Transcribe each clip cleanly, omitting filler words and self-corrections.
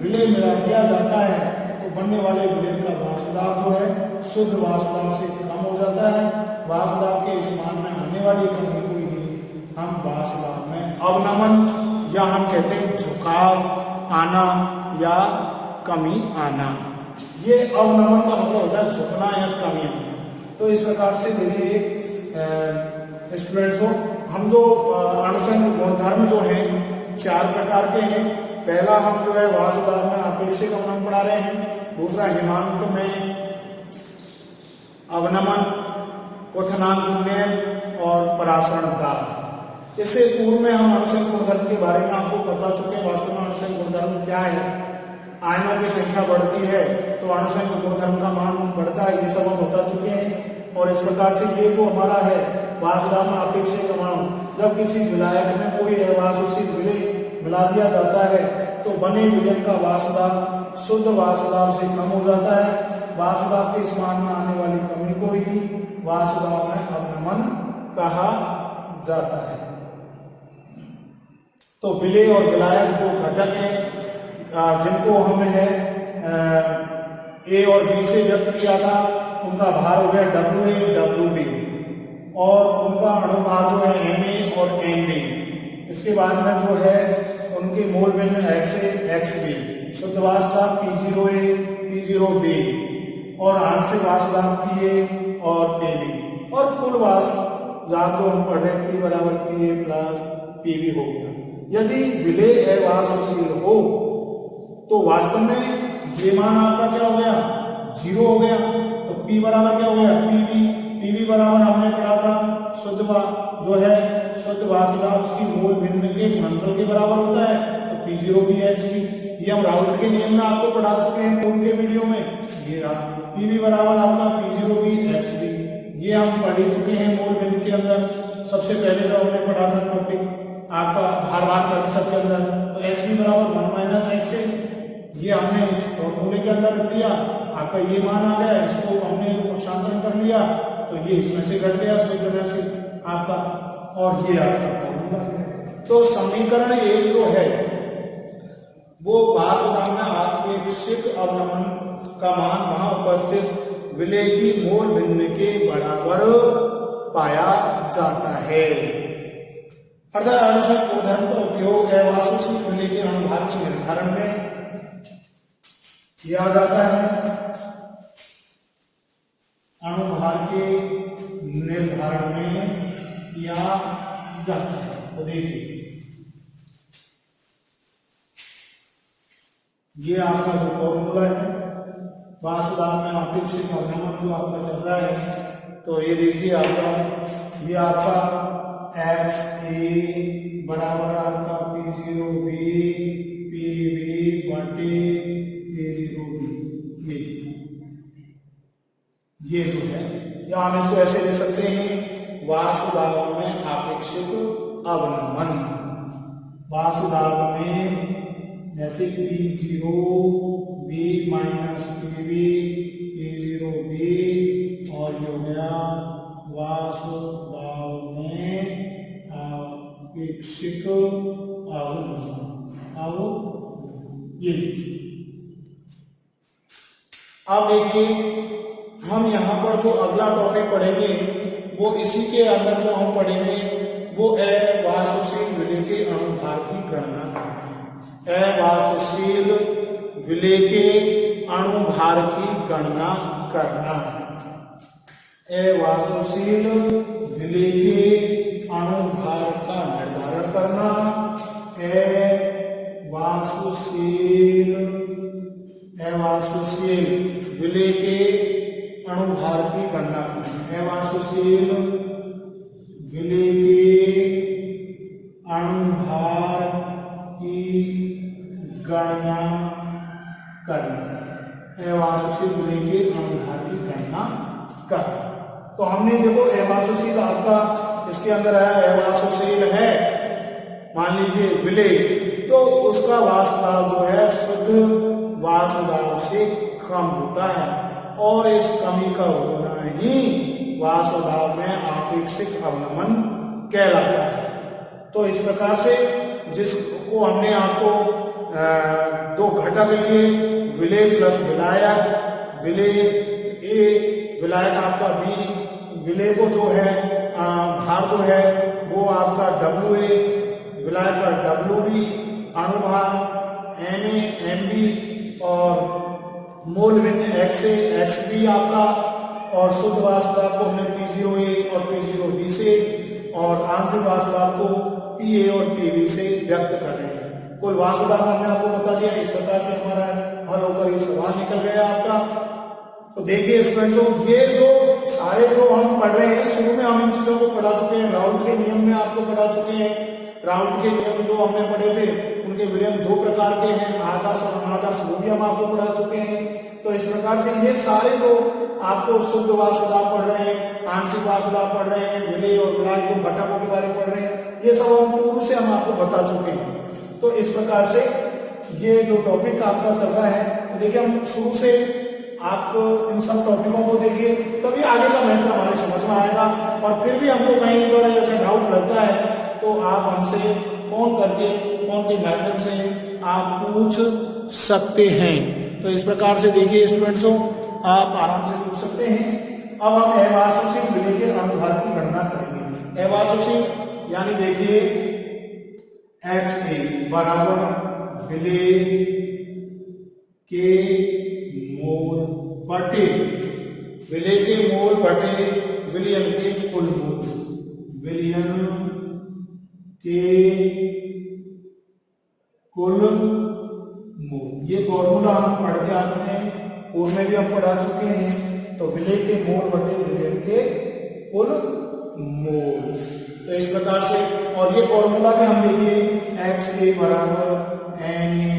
विलय मिला दिया जाता है तो बनने वाले विलय का वाष्पदाब जो है शुद्ध वाष्पदाब से कम हो जाता है। वाष्पदाब के इस मान में आने वाली कमी को ही हम वाष्पदाब में अवनमन या हम कहते हैं झुकाव आना या कमी आना। ये अवनमन का मतलब होता है झुकना या कमी आना। तो इस प्रकार से देखिए स्टूडेंट्स हो, हम जो अणुसंघ गुणधर्म जो है 4 प्रकार के हैं। पहला हम जो है वाष्पदाब में आपेक्षिक अवनमन पढ़ा रहे हैं, दूसरा हिमांक में अवनमन, क्वथनांक उन्नयन और परासरण दाब। इससे पूर्व में हम अणुसंघ गुणधर्म के बारे में आपको बता चुके हैं। वास्तव में अणुसंघ गुणधर्म क्या है, आयनों की संख्या बढ़ती है तो अणुसंघ गुणधर्म का मान बढ़ता है, ये सब हम बता चुके हैं। और इस प्रकार से ये जो हमारा है वाष्पदाब में अपेक्षिक अवनमन, जब किसी विलायक में कोई अवाष्पशील विलय मिला दिया जाता है तो बने विलय का वाष्पदाब शुद्ध वाष्पदाब से कम हो जाता है। वाष्पदाब के इस मान में आने वाली कमी को ही वाष्पदाब में अवनमन कहा जाता है। तो विलय और विलायक दो घटक हैं जिनको हमने है ए और बी से व्यक्त किया था। उनका भार हो गया WA WB और उनका अणुभार जो है MA और MB। इसके बाद में जो है उनके मोल भिन्न XA XB, शुद्ध वाष्पदाब P0A P0B और आंशिक वाष्पदाब PA और PB और कुल वाष्पदाब जो हम पढ़ रहे हैं P बराबर PA प्लस PB हो गया। यदि विलय अवाष्पशील हो तो वास्तव में ये मान आपका क्या हो गया 0 हो गया। तो P बराबर क्या हो गया PB बराबर हमने पढ़ा था शुद्ध जो है शुद्ध वाष्पदाब उसकी मोल भिन्न के घनफल के बराबर होता है। तो P0B XB ये हम राउल्ट के नियम में आपको पढ़ा चुके हैं पूर्व के वीडियो में। ये रहा PB बराबर आपका P0B XB, ये हम पढ़ चुके हैं मोल भिन्न के अंदर। सबसे पहले जो हमने पढ़ा था टॉपिक आपका भार प्रतिशत के अंदर, तो XB बराबर 1 माइनस XA, ये हमने इस फॉर्मूले के अंदर रख दिया। आपका ये मान आ गया, इसको हमने जो पक्षांतरण कर लिया तो ये इसमें से घट गया शुद्ध में से आपका, और ये आपका। तो समीकरण 1 जो है वो वाष्पदाब में आपेक्षिक अवनमन का मान वहां उपस्थित विलय की मोल भिन्न के बराबर पाया जाता है। अर्थात अणुसंघ गुणधर्म का उपयोग अवाष्पशील विलय के अणुभार के निर्धारण में किया जाता है। अणुभार के निर्धारण में किया जाता है। तो देखिए ये आपका जो फॉर्मूला है वाष्पदाब में अपेक्षिक अवनमन जो आपका चल रहा है, तो ये देखिए आपका ये आपका XA बराबर आपका P0B PB बटे A0B, ये जो है या हम इसको ऐसे ले सकते हैं वाष्पदाब में आपेक्षिक अवनमन। वाष्पदाब में जैसे P0B माइनस PB P0B और ये हो गया वाष्पदाब में आपेक्षिक अवनमन। ये लीजिए अब देखिए हम यहाँ पर जो अगला टॉपिक पढ़ेंगे वो इसी के अंदर जो हम पढ़ेंगे वो अवाष्पशील विलय के अणुभार की गणना करना है। अवाष्पशील विलय के अणुभार की गणना करना, अवाष्पशील विलय के अणुभार का निर्धारण करना, अवाष्पशील विलय के अणुभार की गणना करना, अवाष्पशील विलय के अणुभार की गणना करना, अवाष्पशील विलय के अणुभार की गणना करना। तो हमने देखो अवाष्पशील आपका इसके अंदर है, अवाष्पशील है मान लीजिए विलय, तो उसका वाष्पदाब जो है शुद्ध वाष्पदाब से कम होता है और इस कमी का होना ही वाष्पदाब में आपेक्षिक अवनमन कहलाता है। तो इस प्रकार से जिसको हमने आपको दो घटक लिए, विलेय प्लस विलायक, विलेय ए विलायक आपका बी, विलेय को जो है भार जो है वो आपका डब्ल्यू ए, विलायक का डब्ल्यू बी, अणुभार एन ए एम बी और मोल भिन्न एक्स ए एक्स बी आपका, और शुद्ध वाष्प दाब को हमने P0A और P0B से और आंशिक वाष्प दाब को PA और PB से व्यक्त कर रहे हैं। कुल वाष्प दाब हमने आपको बता दिया। इस प्रकार से हमारा हल होकर ये सवाल निकल गया आपका। तो देखिए स्टूडेंट्सों, ये जो सारे जो हम पढ़ रहे हैं, शुरू में हम इन चीजों को पढ़ा चुके हैं। राउल्ट के नियम में आपको पढ़ा चुके हैं। राउल्ट के नियम जो हमने पढ़े थे उनके विलियम दो प्रकार के हैं, आदर्श और अनादर्श, वो भी हम आपको पढ़ा चुके हैं। तो इस प्रकार से ये सारे जो आपको शुद्ध वाष्प दाब पढ़ रहे हैं, आंशिक वाष्प दाब पढ़ रहे हैं, विलेय और विलायक दो घटकों के बारे में पढ़ रहे हैं, ये सब हम पूर्व से हम आपको बता चुके हैं। तो इस प्रकार से ये जो टॉपिक आपका चल रहा है, तो देखिए हम शुरू से आप इन सब टॉपिकों को देखिए, तभी आगे का मैटर हमारे समझ में आएगा। और फिर भी हमको कहीं पर ऐसा डाउट लगता है तो आप हमसे फोन के माध्यम से आप पूछ सकते हैं। तो इस प्रकार से देखिए स्टूडेंट्सों, आप आराम से पूछ सकते हैं। अब हम अवाशोषित विलेय के अनुभार की गणना करेंगे। अवाशोषित यानी देखिए XA बराबर विलेय के मोल बटे विलेय के मोल बटे विलयन के कुल मोल, विलयन के कुल मोल। ये फॉर्मूला हम पढ़ के आते हैं, पूर्व में भी हम पढ़ा चुके हैं। तो विलेय के मोल बटे विलयन के कुल मोल। तो इस प्रकार से, और ये फॉर्मूला भी हम देखिए XA बराबर NA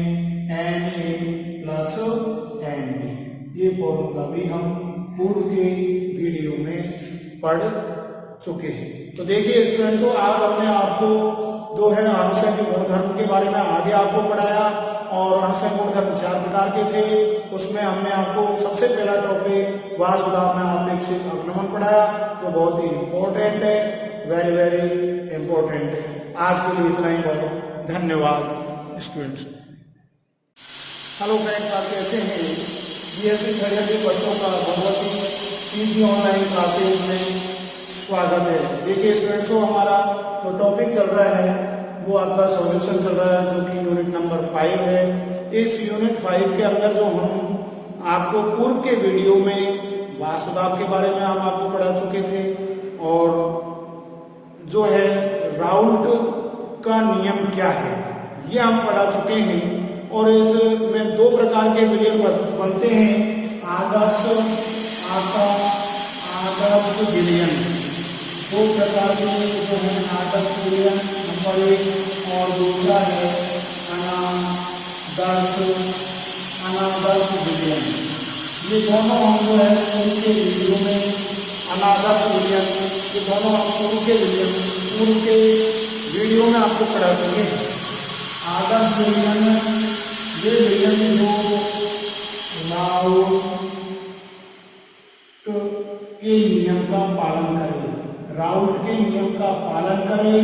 प्लस NB, ये फॉर्मूला भी हम पूर्व के वीडियो में पढ़ चुके हैं। तो देखिए स्टूडेंट्सों, आज हमने आपको जो है अनुसंग गुणधर्म के बारे में आगे आपको पढ़ाया। और अनुसंग गुणधर्म 4 प्रकार के थे। उसमें हमने आपको सबसे पहला टॉपिक वाष्प दाब में अपेक्षित अवनमन पढ़ाया, जो बहुत ही इंपॉर्टेंट है, वेरी वेरी इंपॉर्टेंट है। आज के लिए इतना ही, बहुत धन्यवाद स्टूडेंट्स। हेलो फ्रेंड्स, आप कैसे हैं? BSc थर्ड ईयर के बच्चों का भगवती PG ऑनलाइन क्लासेज में स्वागत है। देखिए स्टूडेंट्सों, हमारा जो टॉपिक चल रहा है वो आपका सॉल्यूशन चल रहा है, जो कि यूनिट नंबर 5 है। इस यूनिट 5 के अंदर जो हम आपको पूर्व के वीडियो में वाष्प दाब के बारे में हम आपको पढ़ा चुके थे, और जो है राउल्ट का नियम क्या है ये हम पढ़ा चुके हैं। और इसमें दो प्रकार के विलयन बनते हैं, आदर्श विलयन, दो प्रकार के जो है आदर्श विलयन नंबर 1, और दूसरा है अनादर्श विलयन। ये दोनों हम जो है पूर्व के वीडियो में अनादर्श विलयन, ये दोनों हम पूर्व के वीडियो में आपको पढ़ा चुके हैं। आदर्श विलयन, ये विलयन जो राउल्ट के नियम का पालन करें, राउल्ट के नियम का पालन करें,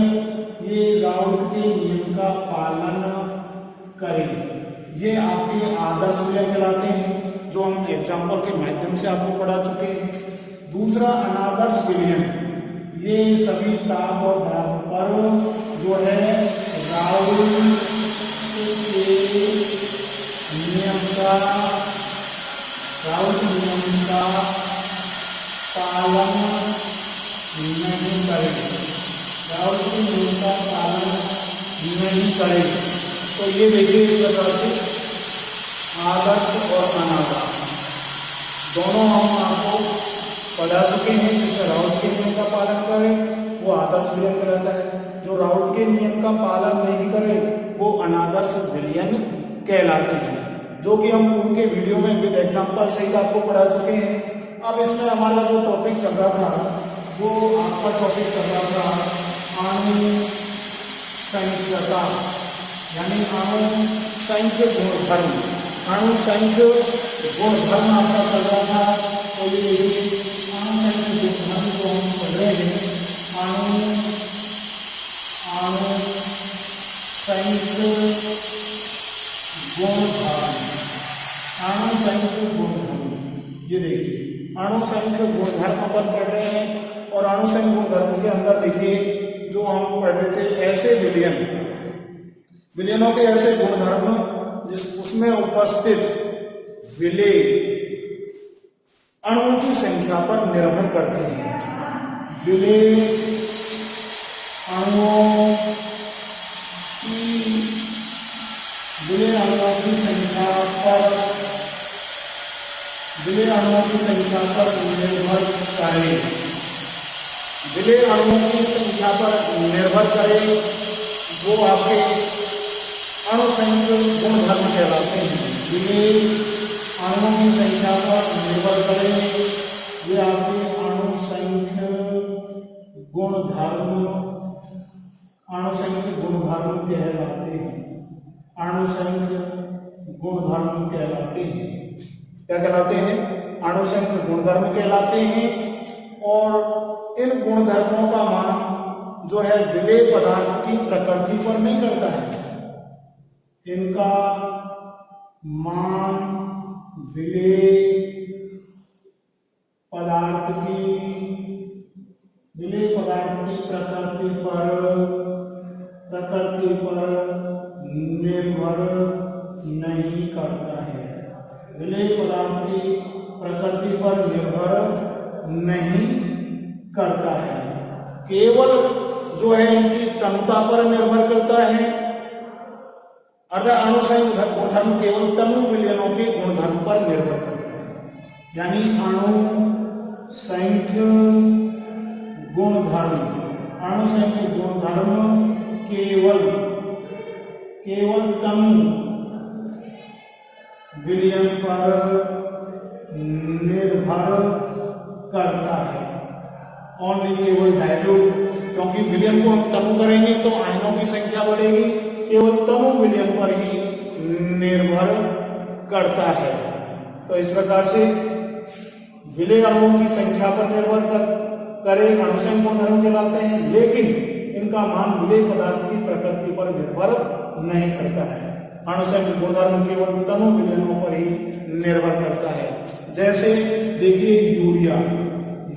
ये राउल्ट के नियम का पालन करें, ये आपके आदर्श विलयन कहलाते हैं, जो हम एग्जाम्पल के माध्यम से आपको पढ़ा चुके हैं। दूसरा अनादर्श विलयन, ये सभी ताप और दाब पर जो है राउल्ट के नियम का पालन नहीं करें, राउल्ट के नियम का पालन नहीं करें। तो ये देखिए इस प्रकार से आदर्श और अनादर्श दोनों हम आपको पढ़ा चुके हैं। जिसमें राउल्ट के नियम का पालन करें वो आदर्श विलयन कहलाता है, जो राउल्ट के नियम का पालन नहीं करे वो अनादर्श विलयन कहलाते हैं, जो कि हम पूर्व के वीडियो में विद एग्जाम्पल सहित आपको पढ़ा चुके हैं। अब इसमें हमारा जो टॉपिक चल रहा था वो आपका टॉपिक चल रहा था अणुसंख्यता, यानी अणुसंख्य गुणधर्म, अणुसंख्य गुणधर्म आपका चल रहा था। तो ये अणुसंख्य गुणधर्म को हम पढ़ रहे हैं, अणुसंख्य गुणधर्म, अणुसंख्य गुणधर्म। ये देखिए अणुसंख्य गुणधर्म अपन पढ़ रहे हैं और अणुसंख्य गुणधर्म के अंदर देखिए जो हम पढ़ रहे थे ऐसे विलयनों के ऐसे गुणधर्म जिस उसमें उपस्थित विलेय अणुओं की संख्या पर निर्भर करते हैं। विलेय अणुओं की संख्या पर विलेय अणुओं की संख्या पर निर्भर करें। विलेय अणुओं की संख्या पर निर्भर करें वो आपके अणुसंख्य गुणधर्म कहलाते हैं। विलेय अणुओं की संख्या पर निर्भर करें ये आपके अणुसंख्य गुणधर्म कहलाते हैं। अणुसंख्य गुणधर्म कहलाते हैं। क्या कहलाते हैं? अणुसंख्य गुणधर्म कहलाते हैं। और इन गुणधर्मों का मान जो है विलेय पदार्थ की प्रकृति पर नहीं करता है। इनका मान विलेय पदार्थ की प्रकृति पर निर्भर नहीं करता है। विलेय पदार्थ की प्रकृति पर निर्भर नहीं करता है, केवल जो है इनकी तनुता पर निर्भर करता है। अर्थात अणुसंख्य गुणधर्म केवल तनु विलयनों के गुणधर्म पर निर्भर करता है। यानी अणुसंख्य गुणधर्म केवल तनु विलयन पर निर्भर करता है। ओनली केवल डायल्यूट, क्योंकि विलयन को हम तनु करेंगे तो आयनों की संख्या बढ़ेगी, केवल तनु विलयन पर ही निर्भर करता है। तो इस प्रकार से विलेय अणुओं की संख्या पर निर्भर करे अणुसंख्य गुणधर्म कहलाते हैं, लेकिन इनका मान विलेय पदार्थ की प्रकृति पर निर्भर नहीं करता है। अणुसंख्य गुणधर्म केवल तनु विलयनों पर ही निर्भर करता है। जैसे देखिए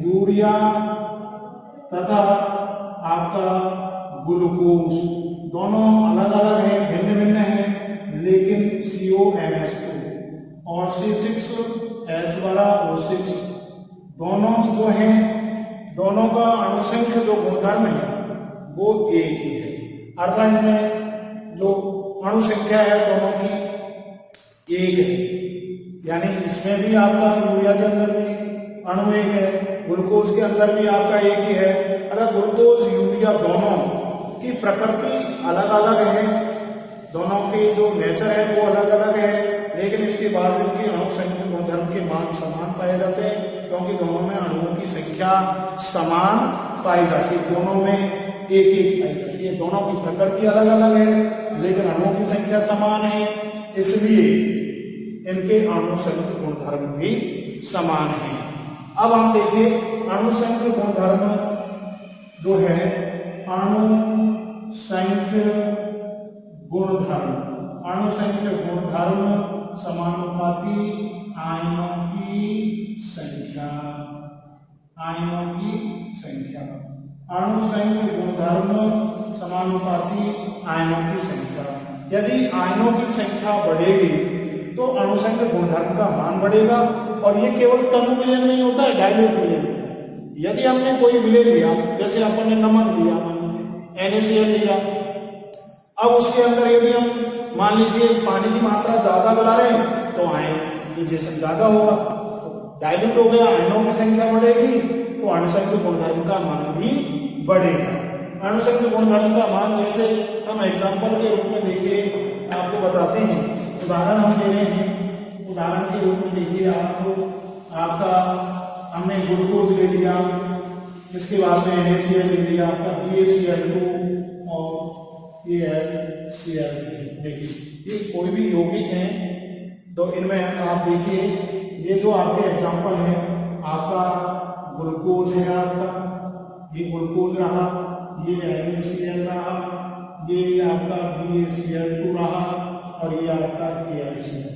यूरिया तथा आपका ग्लूकोज दोनों अलग अलग हैं, भिन्न भिन्न हैं, लेकिन CONH2 और C6H12O6 दोनों जो हैं, दोनों का अणुसंख्य जो गुणधर्म है वो एक ही है। अर्थात इनमें जो अणुसंख्या है दोनों की एक है। यानी इसमें भी आपका यूरिया के अंदर भी अणु एक है, ग्लूकोज के अंदर भी आपका एक ही है। अगर ग्लूकोज यूरिया दोनों की प्रकृति अलग अलग है, दोनों के जो नेचर है वो अलग अलग है, लेकिन इसके बाद इनके अणुसंख्य गुणधर्म के मान समान पाए जाते हैं, क्योंकि दोनों में अणुओं की संख्या समान पाई जाती है, दोनों में एक एक पाई जाती है। दोनों की प्रकृति अलग अलग है लेकिन अणुओं की संख्या समान है, इसलिए इनके अणुसंख्य गुणधर्म भी समान है। अब हम देखिए अणुसंख्य गुणधर्म जो है, अणुसंख्य गुणधर्म समानुपाती आयनों की संख्या। अणुसंख्य गुणधर्म समानुपाती आयनों की संख्या। यदि आयनों की संख्या बढ़ेगी तो अणुसंख्य गुणधर्म का मान बढ़ेगा, और ये केवल तनु विलयन नहीं होता है, डायल्यूट विलयन। यदि हमने कोई विलयन लिया, जैसे अपन ने नमक लिया, मान लीजिए NaCl लिया, अब उसके अंदर यदि हम मान लीजिए पानी की मात्रा ज्यादा मिला रहे हैं तो आयनाइजेशन ज्यादा होगा, डायल्यूट हो गया, आयनों की संख्या बढ़ेगी तो अणुसंख्य गुणधर्म का मान भी बढ़ेगा। अणुसंख्य गुणधर्म का मान जैसे हम एग्जाम्पल के रूप में देखिए आपको बताते हैं, उदाहरण हम दे रहे हैं। उदाहरण के रूप में देखिए आपका हमने ग्लूकोज ले लिया, इसके बाद में NaCl ले लिया, आपका BaCl2 और ये है Cl3। देखिए ये कोई भी यौगिक हैं तो इनमें आप देखिए ये जो आपके एग्जाम्पल है, आपका ग्लूकोज है, आपका ये ग्लूकोज रहा, ये NaCl रहा, ये आपका BaCl2 रहा, और ये आपका AlCl।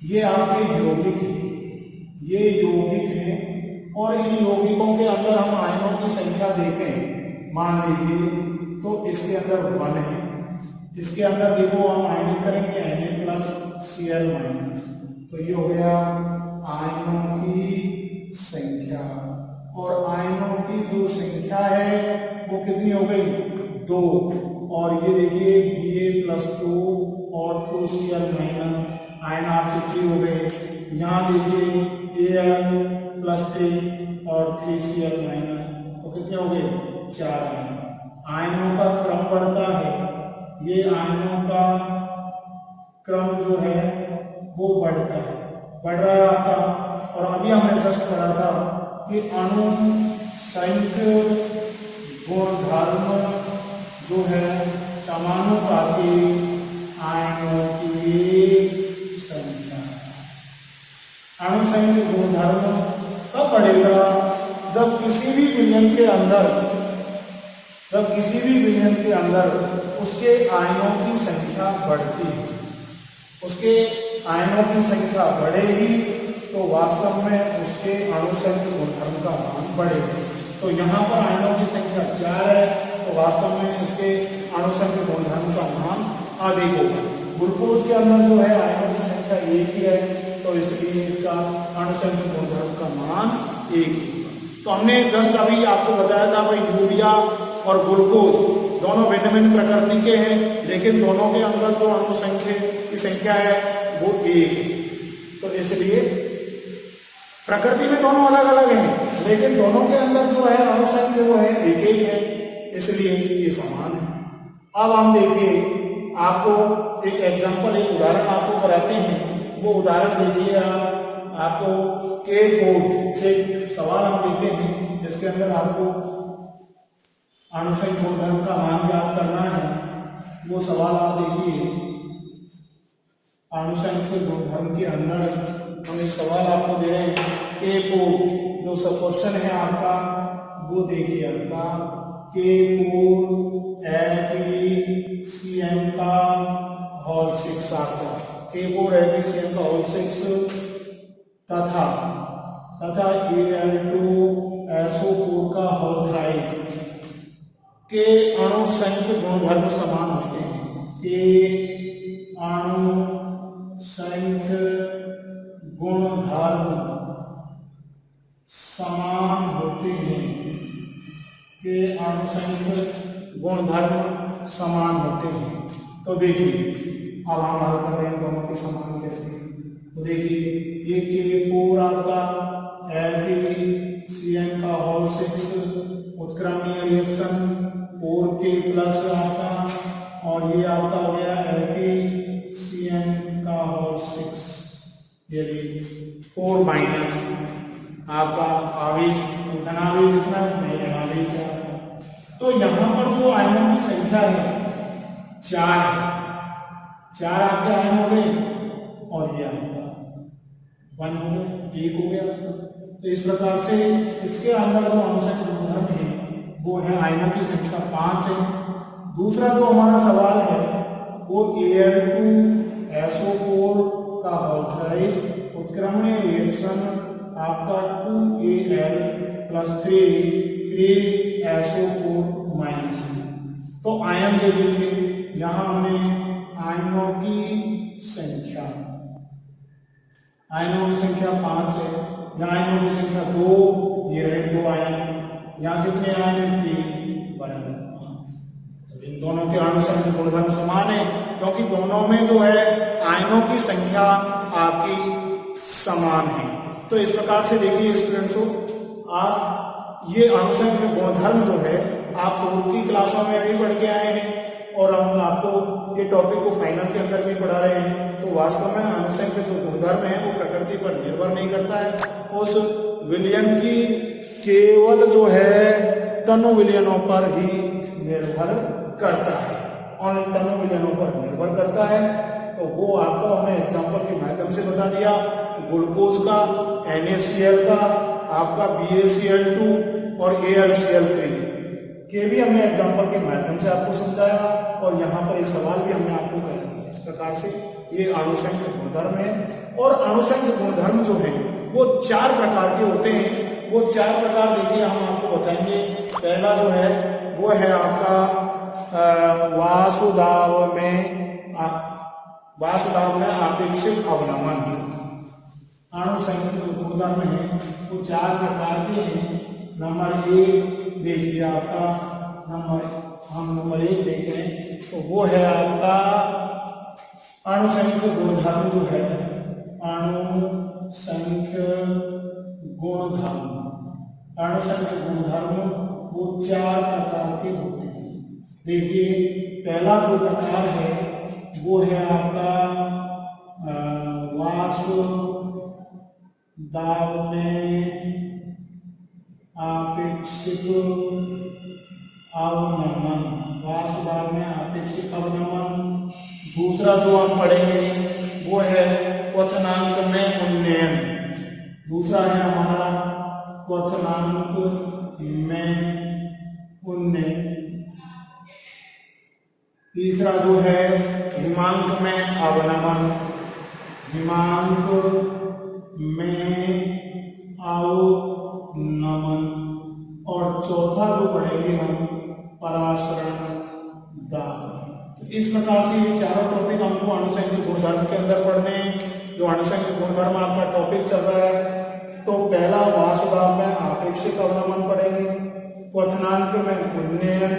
ये आपके यौगिक है, ये यौगिक है। और इन यौगिकों के अंदर हम आयनों की संख्या देखें, मान लीजिए तो इसके अंदर 1 है, इसके अंदर देखो हम आयनित करेंगे Na+Cl-, तो ये हो गया आयनों की संख्या। और आयनों की जो संख्या है वो कितनी हो गई, 2। और ये देखिए Ba+2 और 2Cl- आयन आपके 3 हो गए। यहाँ देखिए Al+3 और 3Cl-, तो कितने हो गए, 4 आयन। आयनों का क्रम बढ़ता है, ये आयनों का क्रम जो है वो बढ़ता है, बढ़ रहा है आपका। और अभी हमने जस्ट पढ़ा था कि अणु संख्य गुणधर्म जो है समानुपाती आयनों की संख्या। अणु संख्य गुणधर्म कब बढ़ेगा, जब किसी भी विलयन के अंदर उसके आयनों की संख्या बढ़ती है। उसके आयनों की संख्या बढ़ेगी तो वास्तव में उसके अणु संख्य गुणधर्म का मान बढ़ेगा। तो यहाँ पर आयनों की संख्या 4 है, तो वास्तव में इसके अणु संख्य गुणधर्म का मान अधिक होगा। ग्लूकोज के अंदर जो है आयनों की संख्या 1 ही है, तो इसलिए इसका अणु संख्य गुणधर्म का मान 1 ही। तो हमने जस्ट अभी आपको बताया था भाई यूरिया और ग्लूकोज दोनों भिन्न भिन्न प्रकृति के हैं, लेकिन दोनों के अंदर जो अणु संख्या की संख्या है वो 1 है। तो इसलिए प्रकृति में दोनों अलग अलग हैं, लेकिन दोनों के अंदर जो है अणु संख्या वो है 1 है, इसलिए ये समान है। अब हम देखिए, आपको एक एग्जांपल, एक उदाहरण आपको कराते हैं। वो उदाहरण देखिए आपको K4 एक सवाल हम देते हैं, जिसके अंदर आपको अणु संख्या गुणधर्म का मान ज्ञात करना है। वो सवाल आप देखिए, अणु संख्या गुणधर्म के अंदर हम एक सवाल आपको दे रहे हैं K4। जो सब क्वेश्चन है आपका वो देखिए, आपका K4 AgCl का होल 6 आपका K4 AgCl का होल 6 तथा Al2SO4 का होल थ्राइस के अणु संख्या गुणधर्म समान होते हैं। के अणु संख्या गुणधर्म समान होते हैं, के अणु संख्या गुणधर्म समान होते हैं। तो देखिए, अब हम हल कर रहे हैं दोनों के समान कैसे। तो देखिए, ये K4 आपका AgCl का होल 6 उत्क्रमणीय रिएक्शन 4K प्लस आपका, और ये आपका हो गया AgCl का होल 6, ये 4 माइनस आपका आवेश, धनावेश इतना नहीं आवेश है। तो यहाँ पर जो आयनों की संख्या है 4 है, 4 आपके आयन हो गए, और ये आपका 1 हो गया, 1 हो गया। तो इस प्रकार से इसके अंदर जो अणु संख्या गुणधर्म है वो है आयनों की संख्या 5 है। दूसरा जो हमारा सवाल है वो Al2SO4 का होल थ्राइस उत्क्रमणीय रिएक्शन आपका 2Al+3 तो आयन दे दीजिए। यहां हमने आयनों की संख्या 5 है, यहाँ आयनों की संख्या 2, ये रहे 2 आयन। यहाँ कितने आयन हैं, 3 बराबर 5। तो इन दोनों के अणु संख्या गुणधर्म समान है, क्योंकि दोनों में जो है आयनों की संख्या आपकी समान है। तो इस प्रकार से देखिए स्टूडेंट्सों, आप ये अणु संख्या गुणधर्म जो है आप पूर्व की क्लासों में भी पढ़ के आए हैं, और हम आपको ये टॉपिक को फाइनल के अंदर भी पढ़ा रहे हैं। तो वास्तव में अणु संख्या जो गुणधर्म है वो प्रकृति पर निर्भर नहीं करता है, उस विलयन की केवल जो है तनु विलयनों पर ही निर्भर करता है, और इन तनु विलयनों पर निर्भर करता है। तो वो आपको हमने एग्जाम्पल के माध्यम से बता दिया। ग्लूकोज का, NaCl का, आपका BaCl2 और AlCl3 के भी हमने एग्जाम्पल के माध्यम से आपको समझाया, और यहाँ पर एक सवाल भी हमने आपको करा दिया। प्रकार से ये आनुषंगिक गुणधर्म है। और आनुषंगिक गुणधर्म जो है वो 4 प्रकार के होते हैं। वो 4 प्रकार देखिए हम आपको बताएंगे। पहला जो है वो है आपका वासुदाव में आपेक्षिक अवनमन। आनुषंगिक जो गुणधर्म है वो 4 प्रकार के हैं। नंबर 1 देखिए आपका नंबर 1 देखें तो वो है आपका अणुसंख्य गुणधर्म जो है अणुसंख्य गुणधर्म वो 4 प्रकार के होते हैं। देखिए पहला जो प्रकार है वो है आपका वासुदाव में आपेक्षिक अवनमन। वासुदाव में आपेक्षिक अवनमन। दूसरा जो हम पढ़ेंगे वो है क्वथनांक में उन्नयन। दूसरा है हमारा क्वथनांक में उन्नयन। तीसरा जो है हिमांक में अवनमन। हिमांक में अवनमन। और चौथा जो पढ़ेंगे हम पराशरण दाब। इस प्रकार से ये चारों टॉपिक हमको आनुषंगिक गुणधर्म के अंदर पढ़ने हैं। जो आनुषंगिक गुणधर्म आपका टॉपिक चल रहा है तो पहला वासुदाव में आपेक्षिक अवनमन पढ़ेंगे, क्वथनांक में उन्नयन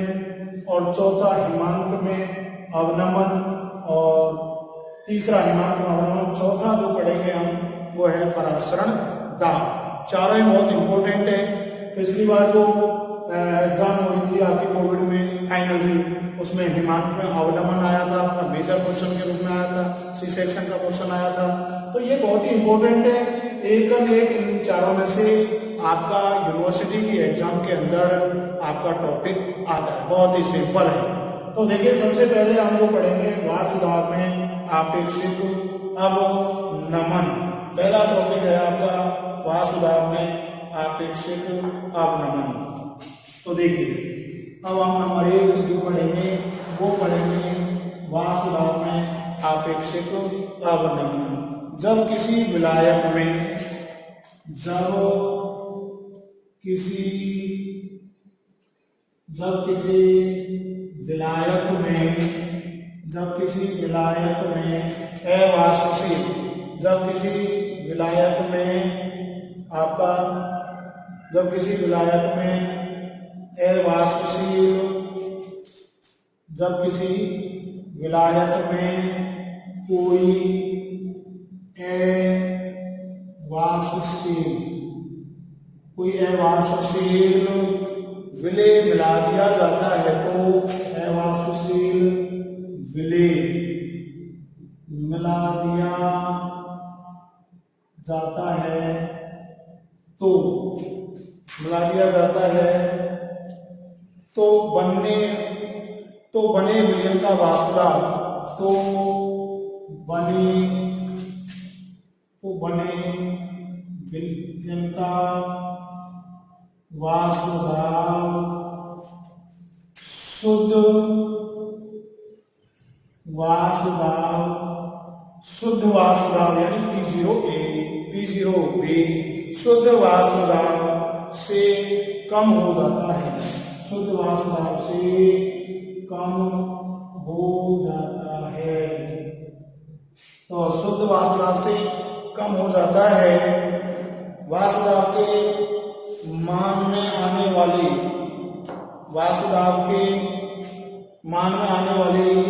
और चौथा हिमांक में अवनमन और तीसरा हिमांक में अवनमन। चौथा जो पढ़ेंगे हम वो है पराशरण दाब। चारों ही बहुत इंपॉर्टेंट है। पिछली बार जो एग्जाम हुई थी आपकी कोविड में फाइनल में उसमें हिमांक में अवनमन आया था, आपका मेजर क्वेश्चन के रूप में आया था, सी सेक्शन का क्वेश्चन आया था। तो ये बहुत ही इंपॉर्टेंट है। एक इन चारों में से आपका यूनिवर्सिटी की एग्जाम के अंदर आपका टॉपिक आता है। बहुत ही सिंपल है। तो देखिए सबसे पहले हम जो पढ़ेंगे वासुदाव में आपेक्षिक अवनमन। पहला टॉपिक है आपका वासुदाव में आपेक्षिक अवनमन। तो देखिए अब हम नंबर 1 जो पढ़ेंगे वो पढ़ेंगे वासुदाव में आपेक्षिक अवनमन। जब किसी विलायक में कोई अवासशील विलय मिला दिया जाता है तो अवासशील विलय मिला दिया जाता है तो बने विलयन का वासुदाव विलयन का वासुदाव शुद्ध वासुदाव यानी P0A शुद्ध वासुदाव से कम हो जाता है। शुद्ध वासुदाव से कम हो जाता है। तो शुद्ध वासुदाव से कम हो जाता है। वासुदाव के मान में आने वाली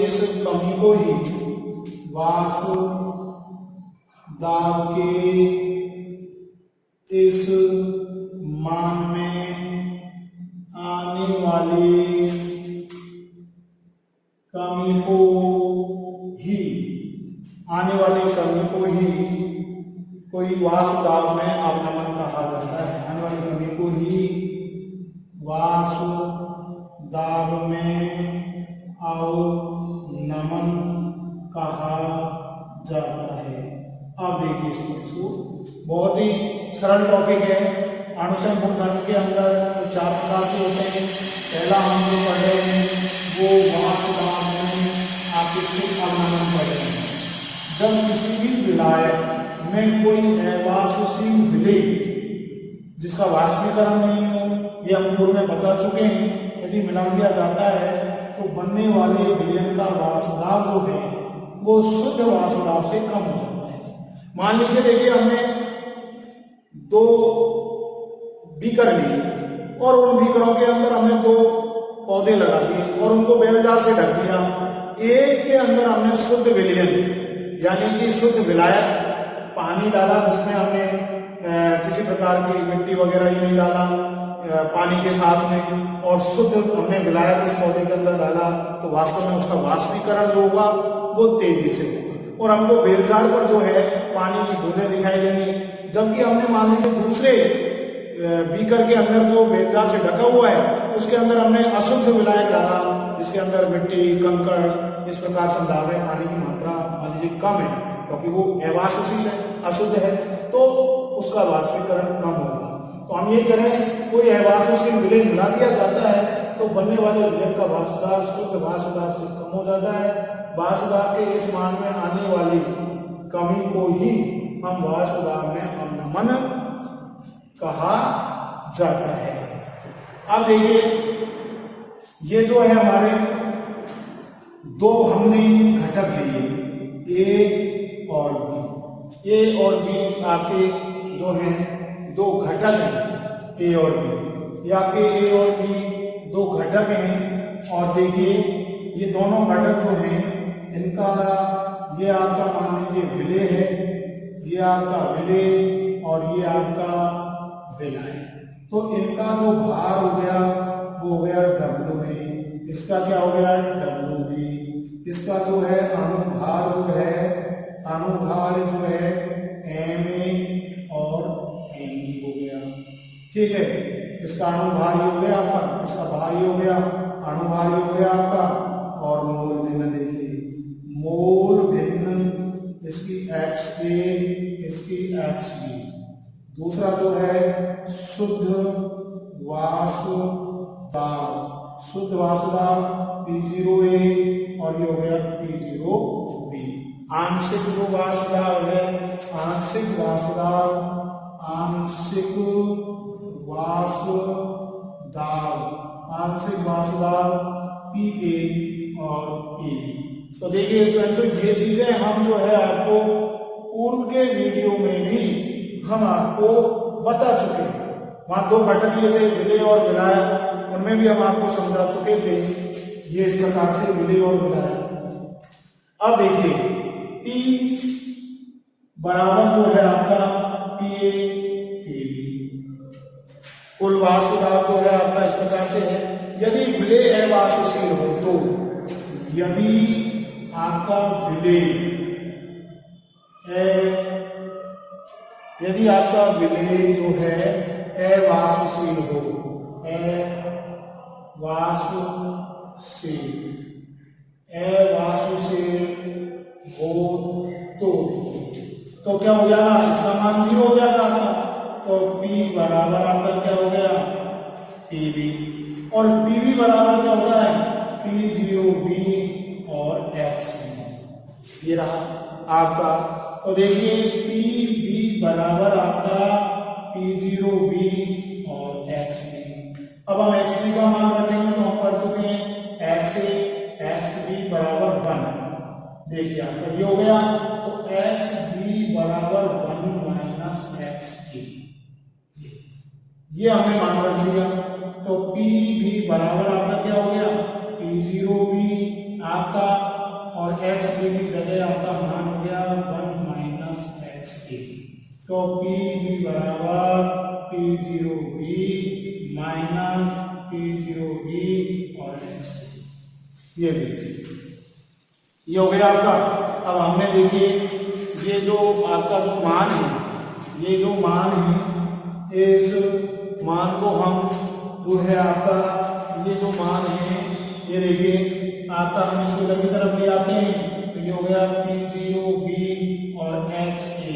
इस कमी को ही वासुदाव के इस मान में आने वाली कमी को ही कोई वासुदाव में अवनमन कहा जाता है। आने वाली कमी को ही वासुदाव में अवनमन कहा जाता है। अब देखिए इसको बहुत ही सरल टॉपिक है। आनुषंगिक गुणधर्म के अंदर 4 प्रकार के होते हैं। पहला हम जो पढ़ रहे हैं वो वासुदाव में आपके अपेक्षित अवनमन पढ़ेंगे। जब किसी भी विलायक में कोई अवाष्पशील विलेय जिसका वाष्पीकरण नहीं हो, ये हम पूर्व में बता चुके हैं, यदि मिला दिया जाता है तो बनने वाले विलयन का वाष्पदाब जो है वो शुद्ध वाष्पदाब से कम हो जाता है। मान लीजिए, देखिए हमने 2 बीकर लिए और उन बीकरों के अंदर हमने 2 पौधे लगा दिए और उनको बेलजार से ढक दिया। एक के अंदर हमने शुद्ध विलयन यानी कि शुद्ध विलायक पानी डाला, जिसमें हमने किसी प्रकार की मिट्टी वगैरह ही नहीं डाला पानी के साथ में, और शुद्ध हमने विलायक उस पौधे के अंदर डाला, तो वास्तव में उसका वाष्पीकरण जो होगा वो तेजी से होगा और हमको बेलजार पर जो है पानी की बूंदें दिखाई देंगी। जबकि हमने मान लीजिए दूसरे बीकर के अंदर जो बेलजार से ढका हुआ है उसके अंदर हमने अशुद्ध विलायक डाला, जिसके अंदर मिट्टी कंकड़ इस प्रकार से डाल रहे, पानी की मात्रा मान लीजिए कम है क्योंकि वो अवाष्पशील है, अशुद्ध है, तो उसका वाष्पीकरण कम होगा। तो हम ये करें, कोई अवाष्पशील विलय मिला दिया जाता है तो बनने वाले विलयन का वाष्पदाब शुद्ध वाष्पदाब से कम हो जाता है। वाष्पदाब के इस मान में आने वाली कमी को ही हम वाष्पदाब में अवनमन कहा जाता है। अब देखिए, ये जो है हमारे 2 हमने घटक लिए, ए और बी। ए और बी आपके जो हैं 2 घटक हैं, ए और बी, या के ए और बी 2 घटक हैं। और देखिए, ये दोनों घटक जो हैं इनका, ये आपका मान लीजिए विलेय है, ये आपका विलेय और ये आपका विलायक। तो इनका जो भार हो गया वो हो गया W, इसका क्या हो गया WB। इसका जो है अनुभार जो है MA और MB हो गया, ठीक है। इसका अनुभार हो गया आपका, इसका भार हो गया, अनुभार हो गया आपका। और मोल भिन्न देखिए, मोल भिन्न इसकी XA, इसकी XB। दूसरा जो है शुद्ध वाष्पदाब, शुद्ध वाष्पदाब P0A और ये हो गया P0B। आंशिक जो वाष्पदाब है, आंशिक वाष्पदाब PA और PB। तो देखिए स्टूडेंट्स, ये चीजें हम जो है आपको पूर्व के वीडियो में भी हम आपको बता चुके हैं। वहां 2 घटक लिए थे, विलेय और विलायक, उनमें भी हम आपको समझा चुके थे। ये इस प्रकार से विलेय और विलायक। अब देखिए, P बराबर जो है आपका PA PB। कुल वाष्पदाब जो है आपका इस प्रकार से है। यदि विलेय अवाष्पशील हो तो, यदि आपका विलेय जो है अवाष्पशील हो, तो क्या हो जाएगा, इसका मान 0 हो जाएगा आपका। तो P बराबर आपका क्या हो गया PB, और PB बराबर क्या होता है P0B और XB। ये रहा आपका। तो देखिए, PB बराबर आपका P0B और XB। अब हम XB का मान रखेंगे, तो हम पढ़ चुके हैं XB बराबर 1। देखिए आपका ये हो गया, तो XB बराबर 1 माइनस XA, ये हमने मान रख दिया। तो PB बराबर आपका क्या हो गया P0B आपका, और XB की जगह आपका मान हो गया 1 माइनस XA। तो PB बराबर P0B माइनस P0B और XA। ये देखिए, ये हो गया आपका। अब हमने देखिए, ये जो आपका जो मान है, ये जो मान है, इस मान को हम जो है आपका, ये जो मान है, ये देखिए आपका, हम इसको इधर की तरफ ले आते हैं, तो ये हो गया P0B और XA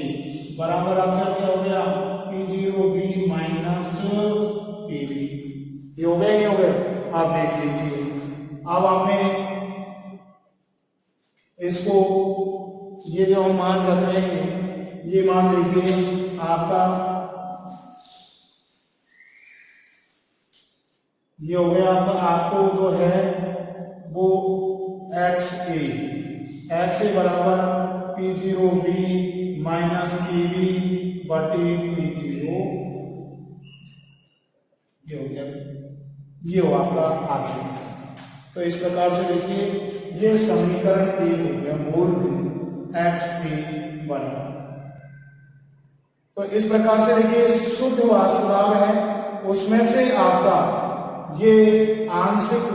बराबर आपका क्या हो गया P0B माइनस PB। ये हो गया, नहीं हो गया, आप देख लीजिए। अब हमने मान रख रहे हैं, ये मान देखिए आपका ये हो गया आपको जो है वो एक्स ए बराबर P0B माइनस PB बटे P0, ये हो गया, ये हो आपका आगे। तो इस प्रकार से देखिए ये समीकरण 1 हो गया, मूल बिंदु एक्स ए बराबर। तो इस प्रकार से देखिए शुद्ध वास्तुराव है, उसमें से आपका ये आंशिक